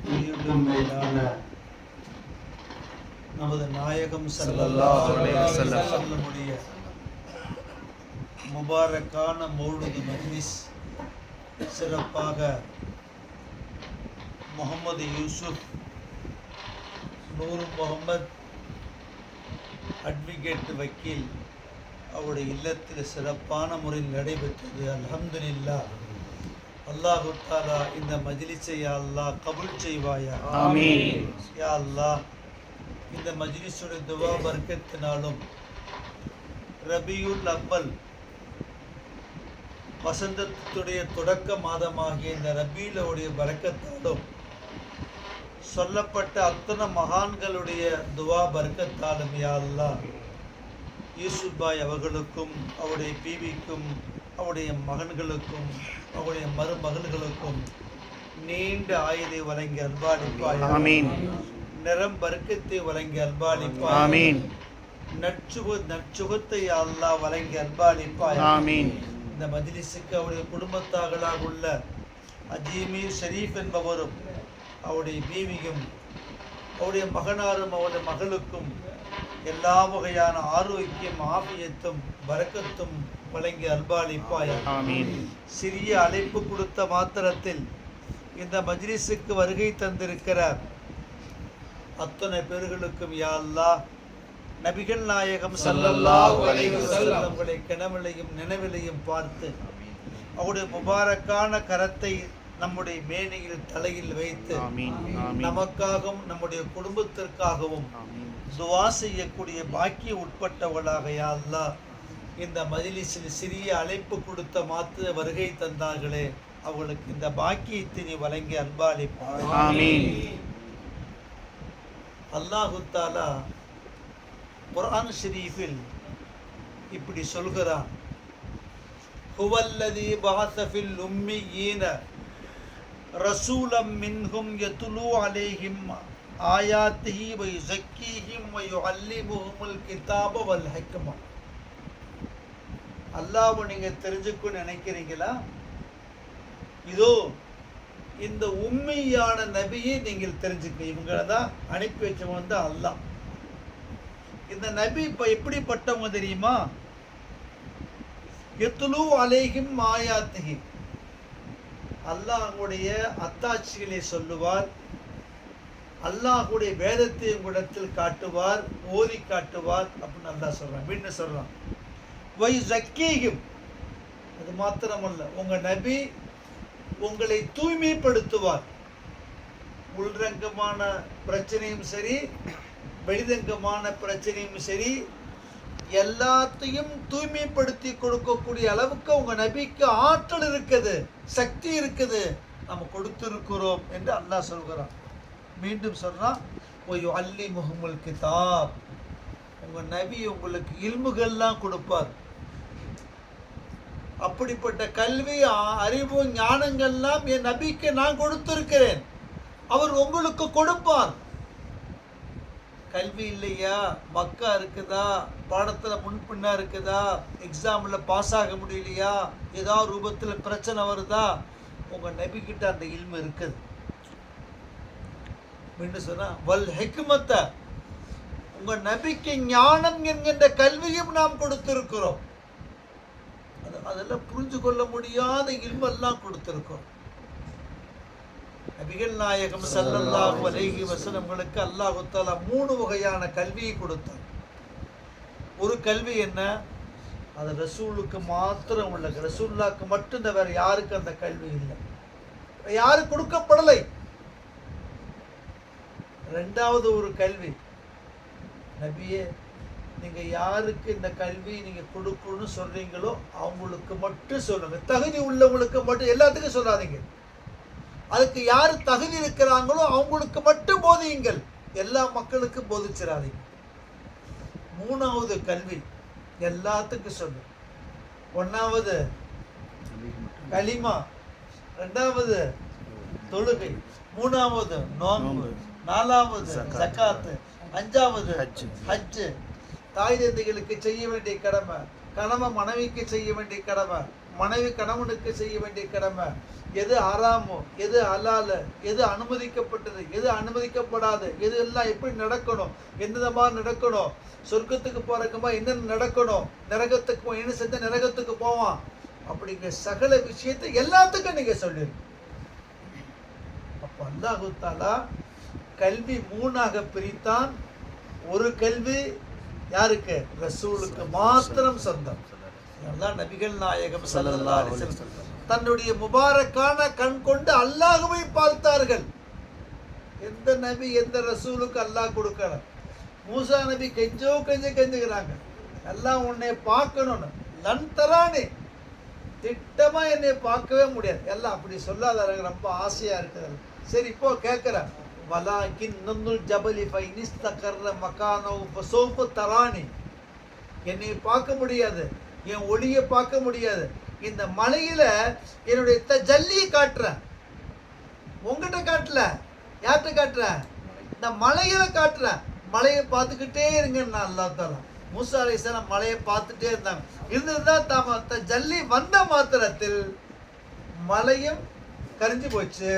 மேலான நமது நாயகம் ஸல்லல்லாஹு அலைஹி வஸல்லமுடைய முபாரக்கான மௌலிது மஜ்லிஸ் சிறப்பாக முகமது யூசுப் நூர் முகமது அட்வொகேட் வக்கீல் அவருடைய இல்லத்தில் சிறப்பான முறையில் நடைபெற்றது. அல்ஹம்துலில்லாஹ். அல்லாஹு தஆலா இந்த மஜ்லிஸை யா அல்லாஹ் கபூல் செய்வாயா. ஆமீன். யா அல்லாஹ், இந்த மஜ்லிஸுடைய துவா பரக்கத்தினாலும் ரபியுல் அவ்வல் வசந்தத்துடைய தொடக்க மாதமாகிய இந்த ரபியுடைய பரக்கத்தாலும் சொல்லப்பட்ட அத்தனை மகான்களுடைய துவா பரக்கத்தாலும் யா அல்லாஹ் யூசுப் பாய் அவர்களுக்கும் அவருடைய பீவிக்கும் அவருடைய மகன்களுக்கும் அவருடைய மருமகள்களுக்கும் நீண்ட ஆயுதை வழங்கி அல்பாலிப்பாய். ஆமீன். நிறம் பர்க்கத்தை வழங்கி அல்பாலிப்பாய். ஆமீன். நற்சுகத்தை அல்லாஹ் வழங்கி அல்பாலிப்பாய். ஆமீன். இந்த மஜ்லிஸுக்கு அவருடைய குடும்பத்தார்களாக உள்ள அஜீமீர் ஷரீஃப் என்பவரும் அவருடைய பீவியும் அவருடைய மகனாரும் அவருடைய மகளுக்கும் எல்லா வகையான ஆரோக்கியம் ஆபியத்தும் பரக்கத்தும் வழங்கி அல்பாலிப்பாய். ஆமீன். சிறிய அழைப்பு கொடுத்த மாத்திரத்தில் இந்த மஜ்லிஸுக்கு வருகை தந்திருக்கிற அத்தனை பேர்களுக்கும் யா அல்லாஹ் நபிகள் நாயகம் ஸல்லல்லாஹு அலைஹி வஸல்லம் அவர்களை கனவிலையும் நினைவிலையும் பார்த்து அவருடைய முபாரக்கான கரத்தை நம்முடைய மேனியில் தலையில் வைத்து நமக்காகவும் நம்முடைய குடும்பத்திற்காகவும் துவா செய்யக்கூடிய பாக்கிய உட்பட்டவர்களாக யா அல்லாஹ் இந்த மஜ்லிஸில் சிறிய அழைப்பு கொடுத்த மாத்திர வருகை தந்தார்களே அவர்களுக்கு இந்த பாக்கியத்தை நீ வழங்கி அன்பாளிப்பாய். ஆமீன். அல்லாஹு தஆலா குர்ஆன் ஷரீஃபில் இப்படி சொல்கிறான், ஹுவல்லதி பஅஸ ஃபில் உம்மீன ரசூலம் மின்ஹும் யத்லூ அலைஹிம் ஆயாத்திஹி வ யுஸக்கீஹிம் வ யுஅல்லிமுஹுமுல் கிதாப வல் ஹிக்மா. அல்லாஹ்வை நீங்க தெரிஞ்சுக்கணும்னு நினைக்கிறீங்களா? இதோ இந்த உண்மையான நபியை நீங்கள் தெரிஞ்சுக்க. இவங்களை தான் அனுப்பி வச்சவங்க வந்து அல்லாஹ். இந்த நபி இப்ப எப்படிப்பட்டவங்க தெரியுமா? யத்லூ அலைஹிம் ஆயாத்திஹி, அல்லாஹ்வுடைய அத்தாட்சிகளை சொல்லுவார், அல்லாஹ்வுடைய வேதத்தை உங்களிடத்தில் காட்டுவார், ஓதி காட்டுவார் அப்படின்னு அல்லாஹ் சொல்றான். மீண்டும் சொல்றான், வை ஜக்கீஹிம், அது மாத்திரமல்ல உங்க நபி உங்களை தூய்மைப்படுத்துவார். உள்ரங்கமான பிரச்சனையும் சரி வெளிரங்கமான பிரச்சனையும் சரி எல்லாத்தையும் தூய்மைப்படுத்தி கொடுக்கக்கூடிய அளவுக்கு உங்க நபிக்கு ஆற்றல் இருக்குது, சக்தி இருக்குது, நம்ம கொடுத்திருக்கிறோம் என்று அல்லாஹ் சொல்கிறான். மீண்டும் சொல்றான், வயுஅல்லிமுஹுமுல் கிதாப், உங்க நபி உங்களுக்கு இல்முகள்லாம் கொடுப்பார். அப்படிப்பட்ட கல்வி அறிவு ஞானங்கள்லாம் என் நபிக்கு நான் கொடுத்திருக்கிறேன், அவர் உங்களுக்கு கொடுப்பார். கல்வி இல்லையா, மக்கா இருக்குதா, பாடத்துல முன்பின்னா இருக்குதா, எக்ஸாம்ல பாஸ் ஆக முடியலையா, ஏதாவது ரூபத்துல பிரச்சனை வருதா, உங்க நபி கிட்ட அந்த இல்மு இருக்குது. மீண்டும் சொன்னா வல் ஹிக்மத்த, உங்க நபிக்கு ஞானம் என்கின்ற கல்வியும் நாம் கொடுத்திருக்கிறோம். அதெல்லாம் புரிஞ்சு கொள்ள முடியாத இல்மெல்லாம் கொடுத்திருக்கிறோம். நபிகள் நாயகம் ஸல்லல்லாஹு அலைஹி வஸல்லம்களுக்கு அல்லாஹ் தஆலா 3 வகையான கல்வியை கொடுத்தார். ஒரு கல்வி என்ன? அது ரசூலுக்கு மாத்திரம் உள்ள, ரசூலுல்லாஹ்க்கு மட்டும்தான், வேற யாருக்கு அந்த கல்வி இல்லை, யாருக்கு கொடுக்கப்படலை. ரெண்டாவது ஒரு கல்வி, நபியே நீங்க யாருக்கு இந்த கல்வி நீங்க கொடுக்கணும்னு சொல்றீங்களோ அவங்களுக்கு மட்டும் சொல்லுங்க, தகுதி உள்ளவங்களுக்கு மட்டும், எல்லாத்துக்கும் சொல்லாதீங்க. அதுக்கு யார் தகுதி இருக்கிறாங்களோ அவங்களுக்கு மட்டும் போதியுங்கள், எல்லா மக்களுக்கும் போதிச்சிடாதீங்க. மூணாவது கல்வி எல்லாத்துக்கும் சொல்லு. ஒன்னாவது கலிமா, ரெண்டாவது தொழுகை, மூணாவது நோன்பு, நாலாவது ஜகாத்து, அஞ்சாவது ஹஜ். தாய் தந்தைகளுக்கு செய்ய வேண்டிய கடமை, கணவன் மனைவிக்கு செய்ய வேண்டிய கடமை, மனைவி கணவனுக்கு செய்ய வேண்டிய கடமை, எது ஹராமோ, எது ஹலாலு, எது அனுமதிக்கப்பட்டது, எது அனுமதிக்கப்படாது, எது எல்லாம் எப்படி நடக்கணும், எந்த மாதிரி நடக்கணும், சொர்க்கத்துக்கு போறக்குமா என்னென்ன நடக்கணும், நரகத்துக்கு என்ன செஞ்ச நரகத்துக்கு போவான், அப்படிங்கிற சகல விஷயத்தை எல்லாத்துக்கும் நீங்க சொல்லிருங்க. அப்ப அல்லாஹு தஆலா கல்வி மூணாக பிரித்தான். ஒரு கல்வி யாருக்கு? ரசூலுக்கு மாத்திரம் சொந்தம். அதான் நபிகள் நாயகம் ஸல்லல்லாஹு அலைஹி வஸல்லம் தன்னுடைய முபாரக்கான கண் கொண்டு அல்லாஹ்வை பார்த்தார்கள். எந்த நபி எந்த ரசூலுக்கு அல்லாஹ் கொடுக்கல. மூசா நபி கெஞ்சுகிறாங்க, எல்லாம் உன்னை பார்க்கணும்னு. லன் தரானே, திட்டமா என்னை பார்க்கவே முடியாது. எல்லாம் அப்படி சொல்லாதாங்க, ரொம்ப ஆசையா இருக்குது. சரி இப்போ கேட்கிறேன், வலாக்கின் நுல் ஜபலி ஃபைனிஸ்தகர்ர மகானோ ஃபஸௌஃப தரானி. என்னை பார்க்க முடியாது, என் ஒளியை பார்க்க முடியாது. இந்த மலையில என்னுடைய தஜல்லியை காட்டுறேன். உங்ககிட்ட காட்டல, யார்கிட்ட காட்டுறேன்? இந்த மலையில காட்டுறேன். மலையை பார்த்துக்கிட்டே இருங்கன்னு நான் அல்லாஹ் தஆலா. மூசா அலைஹிஸ்ஸலாம் மலையை பார்த்துட்டே இருந்தாங்க. இருந்ததுதான் தாம ஜல்லி வந்த மாத்திரத்தில் மலையும் கரிஞ்சு போச்சு.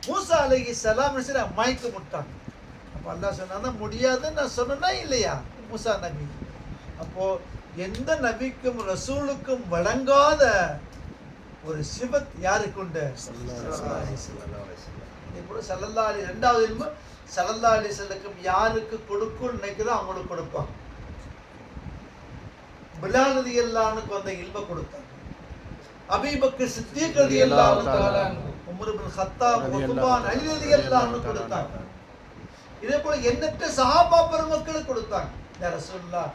மூசா அலைஹிஸ்ஸலாம் மயக்க முட்டாங்க. அப்போ அல்லாஹ் சொன்னா முடியாதுன்னு நான் சொன்னா இல்லையா மூசா நபி? அப்போ எந்த நபிக்கும் ரசூலுக்கும் வழங்காத ஒரு சிவத் யாருக்கு உண்டு? ஸல்லல்லாஹு அலைஹி ரெண்டாவது இல்மு ஸல்லல்லாஹு அலைஹி வஸல்லம் யாருக்கு கொடுக்கும்னு நினைக்கிறதோ அவங்களுக்கு கொடுப்பாங்க. பிலால் ரலியல்லாஹு அன்ஹுக்கு வந்த இல்ம கொடுத்தாங்க. அபூபக்கர் சித்தீக் ரலியல்லாஹு தஆலா, உமர் இப்னு கத்தாப், உஸ்மான், அலி ரலியல்லாஹு அன்ஹு கொடுத்தாங்க. இதே போல எண்ணற்ற சஹாபா பெருமக்களுக்கு கொடுத்தாங்க. யா ரசூலுல்லாஹ்,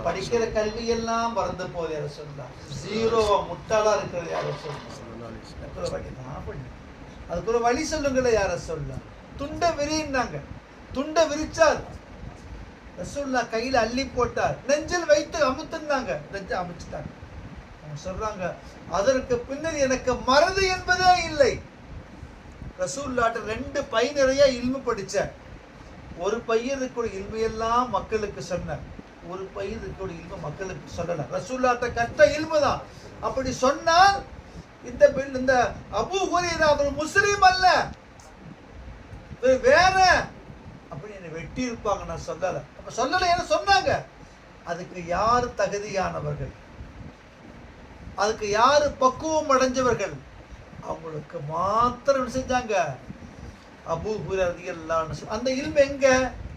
படிக்கிற கல்வி எல்லாம் மறந்து போகுது யா ரசூலுல்லாஹ், ஜீரோவா முட்டாளா இருக்கிறது யா ரசூலுல்லாஹ். அதுக்கு ஒரு வழி சொல்லுங்களே யா ரசூலுல்லாஹ். துண்டை விரின்னாங்க, துண்டை விரிச்சார். ரசூலுல்லாஹ் கையில அள்ளி போட்டார், நெஞ்சில் வைத்து அமுத்துனாங்க, நெஞ்ச அமுச்சிட்டாங்க. அவங்க சொல்றாங்க, அதற்கு பின்னர் எனக்கு மறதி என்பதே இல்லை. ரசூலுல்லாஹ் 2 பை நிறைய இல்மு படிச்சேன். ஒரு பையனுக்கு இல்மையெல்லாம் மக்களுக்கு சொன்ன, ஒரு பையனுக்கு இல்மு மக்களுக்கு சொல்லல. ரசூலுல்லாஹ் கற்ற இல்மு தான். அப்படி சொன்னால் இந்த அபூ ஹுரைரா அவர் முஸ்லிம் அல்ல, வேற, அப்படி என்னை வெட்டி இருப்பாங்க. நான் சொல்லல. அப்ப சொல்லல என்ன சொன்னாங்க? அதுக்கு யார் தகுதியானவர்கள், அதுக்கு யாரு பக்குவம் அடைஞ்சவர்கள், அவங்களுக்கு மாத்திரம் செஞ்சாங்க. அபூ ஹுரைரா ரலியல்லாஹு அந்த இல்மு எங்க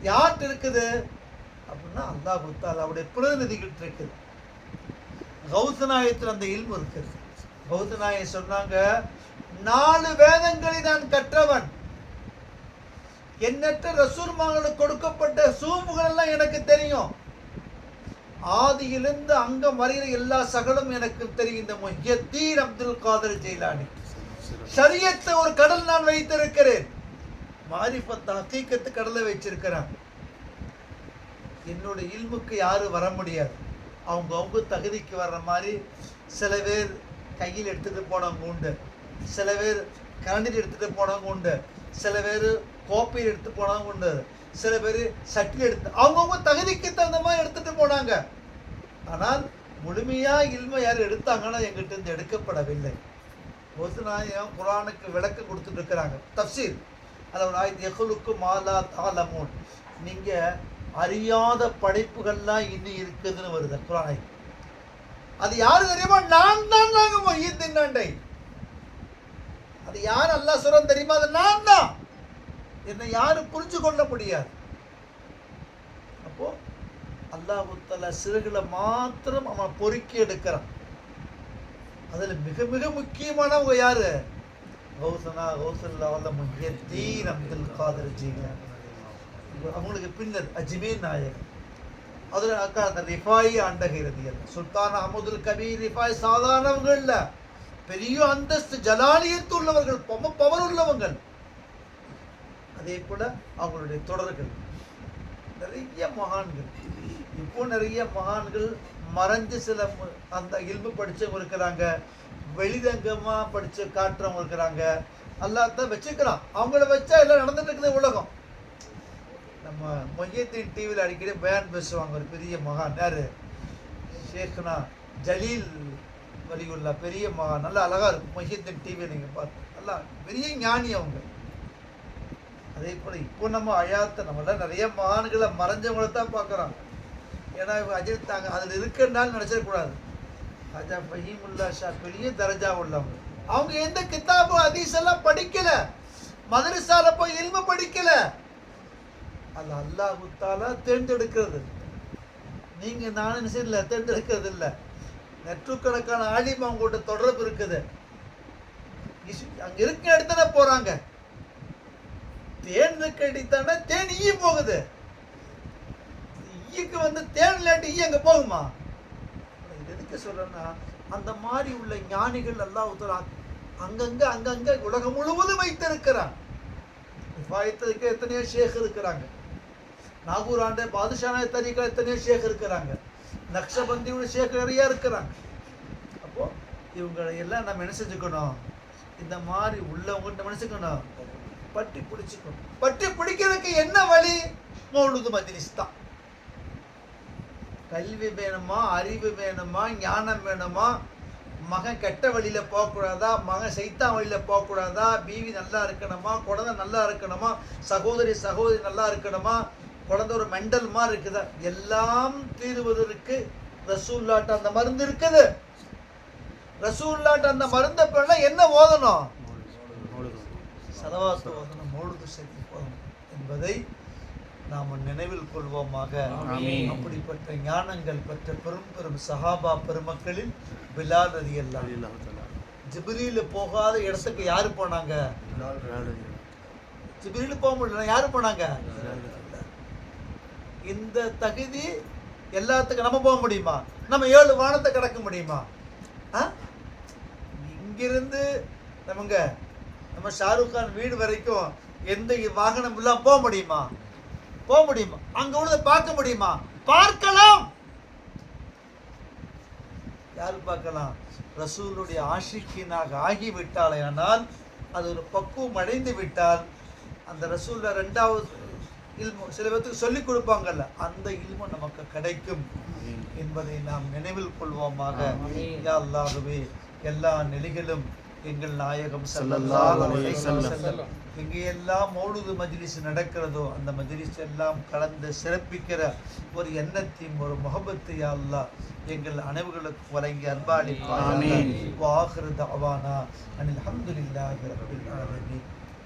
யார்கிட்ட இருக்குது அப்படின்னா அல்லாஹ் தஆலா அவருடைய பிரதிநிதிகிட்ட இருக்குது. கௌஸ் நாயகத்தில் அந்த இல்மு இருக்குது. கௌஸ் நாயகம் சொன்னாங்க, 4 வேதங்களை நான் கற்றவன், எண்ணற்ற ரசூல்மார்களுக்கு கொடுக்கப்பட்ட சூமுகள் எல்லாம் எனக்கு தெரியும், ஆதியிலிருந்து அங்கம் வரையில எல்லா சகலும் எனக்கு தெரியும். இந்த முஹ்யித்தீன் அப்துல் காதர் ஜெயிலானி ஷரியத்தை ஒரு கடல் நான் வைத்திருக்கிறேன், மாரிஃபத் ஹகீகத்து கடலை வச்சிருக்கிறான். என்னோட இல்முக்கு யாரும் வர முடியாது. அவங்க தகுதிக்கு வர்ற மாதிரி சில பேர் கையில் எடுத்துட்டு போனவங்க உண்டு, சில பேர் கரண்டில் எடுத்துட்டு போனவங்க உண்டு, சில பேர் கோப்பையில் எடுத்து போனவங்க உண்டு, சில பேர் சட்டில் எடுத்து அவங்கவுங்க தகுதிக்கு தகுந்த மாதிரி எடுத்துட்டு போனாங்க. ஆனால் முழுமையா இல்மை யார் எடுத்தாங்கன்னா எங்கிட்ட இருந்து எடுக்கப்படவில்லை. ஒரு நாயம் குர்ஆனுக்கு விளக்கம் கொடுத்துட்டு இருக்கிறாங்க, தஃப்சீர். அதாவது ஆயத் யஹ்லுக்கு மாலா தஅலமூன், நீங்க அறியாத படைப்புகள்லாம் இன்னும் இருக்குதுன்னு வருது குர்ஆனை. அது யாரு தெரியுமா? நான் தான். நாங்க முஹ்யித்தீன், அது யார் அல்லாஹ் சொல்றான் தெரியுமா? அது நான் தான். என்னை யாரும் புரிஞ்சு கொள்ள முடியாது. அப்போ அல்லாஹ் தஆலா சிறுகளை மாத்திரம் அவன் பொறுக்கி எடுக்கிறான். அதுல மிக மிக முக்கியமானவங்க யாரு? கௌஸுல்லாஹ் முஹ்யித்தீன் அப்துல் காதர் ஜீலானி. அவங்களுக்கு பின்னர் அஜ்மீர் நாயகம், அதுல அந்த ரிஃபாயி ஆண்டகிறது. சுல்தான் அஹ்மதுல் கபீர் ரிஃபாய் சாதாரணவங்க இல்ல, பெரிய அந்தஸ்து ஜலாலியத்து உள்ளவர்கள், பவர் உள்ளவங்கள். அதே போல அவங்களுடைய தொடர்கள் நிறைய மகான்கள். இப்போ நிறைய மகான்கள் மறைஞ்சு சில அந்த இல்மு படிச்சவங்க இருக்கிறாங்க, வெளிரங்கமா படிச்சு காட்டுறவங்க இருக்கிறாங்க. அல்லாஹ் தான் வச்சுக்கிறான், அவங்கள வச்சா எல்லாம் நடந்துட்டு இருக்குது உலகம். நம்ம முஹ்யித்தீன் டிவியில் அடிக்கடி பயான் பேசுவாங்க. ஒரு பெரிய மகான் யாரு? ஷேக்னா ஜலீல் வலியுல்லா பெரிய நல்லா அழகா இருக்கும். மஹியத்தின் டிவி நீங்கள் பார்த்து நல்லா பெரிய ஞானி அவங்க. அதே போல் இப்போ நம்ம அயாத்த நம்மளாம் நிறைய மகான்களை மறைஞ்சவங்களை தான் பார்க்குறோம். ஏன்னா அஜித் தாங்க அதில் இருக்கிறனாலும் நினச்சிடக்கூடாது. ஹஜா ஃபஹீமுல்லா ஷா பெரிய தரஜா உள்ளவங்க. அவங்க எந்த கிதாபு ஹதீஸ் எல்லாம் படிக்கல, மதரசால போய் இல்மு படிக்கல. அது அல்லாஹ் தஆலா தேர்ந்தெடுக்கிறது. நீங்க நானும் இல்லை தேர்ந்தெடுக்கிறது இல்லை. நெற்றுக்கணக்கான ஆலிம் அவங்கள்ட்ட தொடர்பு இருக்குது. அங்க இருக்க இடத்துல போறாங்க. தேன் இருக்க அடித்தானே தேன் ஈ போகுது. ஈக்கு வந்து தேன் இல்லாட்டி ஈ அங்க போகுமா? இது எதுக்கு சொல்றேன்னா, அந்த மாதிரி உள்ள ஞானிகள் அல்லாஹ் தஆலா அங்கங்க உலகம் முழுவதும் வைத்திருக்கிறான். விவாயத்துக்கு எத்தனையோ ஷேக் இருக்கிறாங்க. நாகூராண்ட பாதுஷான தரீக்கா எத்தனையோ ஷேக் இருக்கிறாங்க. நக்ஷபந்தியோட ஷேக் நிறையா இருக்கிறாங்க. அப்போ இவங்களை எல்லாம் நம்ம என்ன செஞ்சுக்கணும்? இந்த மாதிரி உள்ளவங்கள்ட்ட மனசுக்கணும், பட்டி பிடிச்சிக்கணும். பட்டி பிடிக்கிறதுக்கு என்ன வழி? மௌலூது மஜ்லிஸ் தான். கல்வி வேணுமா, அறிவு வேணுமா, ஞானம் வேணுமா, மகன் கெட்ட வழியில போகக்கூடாதா, மகன் சைத்தான் வழியில போகக்கூடாதா, பீவி நல்லா இருக்கணுமா, குழந்தை நல்லா இருக்கணுமா, சகோதரி நல்லா இருக்கணுமா, குழந்தை ஒரு மெண்டல் மாதிரி இருக்குதா, எல்லாம் தீர்வதற்கு ரசூலுல்லாஹ் அந்த மருந்து இருக்குது. ரசூலுல்லாஹ் அந்த மருந்தை பண்ண என்ன ஓதணும்? ஸலவாத் ஓதணும், மௌலூது ஷரீஃப் ஓதணும் என்பதை நாம் நினைவில் கொள்வோமாக. அப்படிப்பட்ட ஞானங்கள் பெற்ற பெரும் பெரும் சஹாபா பெருமக்களில் பிலால் ரலியல்லாஹு அன்ஹு. ஜிப்ரீல் போகாத இடத்துக்கு யாரு போனாங்க? ஜிப்ரீல் போக முடியல, யாரு போனாங்க? இந்த தகுதி எல்லாத்துக்கும் நம்ம போக முடியுமா? நம்ம 7 வானத்தை கடக்க முடியுமா? இங்கிருந்து நம்ம ஷாருக் கான் வீடு வரைக்கும் எந்த வாகனம் எல்லாம் போக முடியுமா? போக முடியுமா? அங்க உள்ளதை பார்க்க முடியுமா? பார்க்கலாம். யாரு பார்க்கலாம்? ரசூலுடைய ஆஷிக்கினாக ஆகிவிட்டாலே, ஆனால் அது ஒரு பக்குவம் அடைந்து விட்டால் அந்த ரசூல்ல 2வது இல்மு சில பேருக்கு சொல்லிக் கொடுப்பாங்கல்ல, அந்த இல்மு நமக்கு கிடைக்கும் என்பதை நாம் நினைவில் கொள்வோமாக. யா அல்லாஹ்வே, எல்லா நிலைகளும் எங்கள் நாயகம் ஸல்லல்லாஹு அலைஹி வஸல்லம் எங்கெல்லாம் மௌலூது மஜ்லிஸ் நடக்கிறதோ அந்த மஜ்லிஸ் எல்லாம் கலந்து சிறப்பிக்கிற ஒரு எண்ணத்தையும் ஒரு முஹப்பத்தை யா அல்லாஹ் எங்கள் அனைவர்களுக்கு வழங்கி அன்பாளிப்பாயாக. வ ஆகிரு தஅவானா அனில் ஹம்துலில்லாஹி ரப்பில் ஆலமீன்.